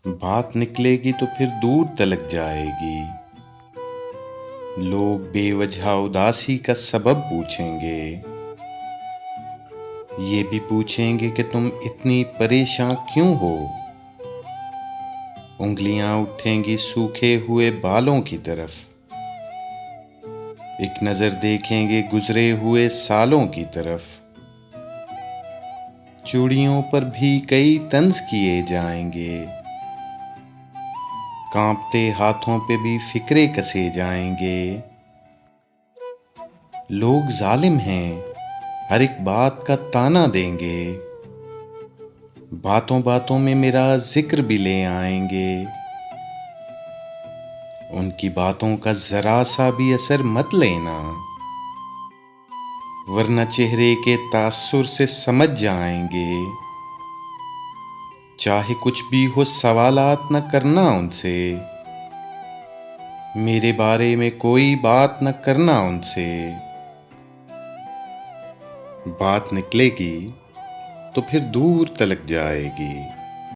बात निकलेगी तो फिर दूर तलक जाएगी। लोग बेवजह उदासी का सबब पूछेंगे। ये भी पूछेंगे कि तुम इतनी परेशान क्यों हो। उंगलियां उठेंगी सूखे हुए बालों की तरफ। एक नजर देखेंगे गुजरे हुए सालों की तरफ। चूड़ियों पर भी कई तंज किए जाएंगे। कांपते हाथों पे भी फिक्रे कसे जाएंगे। लोग जालिम हैं, हर एक बात का ताना देंगे। बातों बातों में मेरा जिक्र भी ले आएंगे। उनकी बातों का जरा सा भी असर मत लेना, वरना चेहरे के तासुर से समझ जाएंगे। चाहे कुछ भी हो सवालात न करना उनसे, मेरे बारे में कोई बात न करना उनसे। बात निकलेगी तो फिर दूर तलक जाएगी।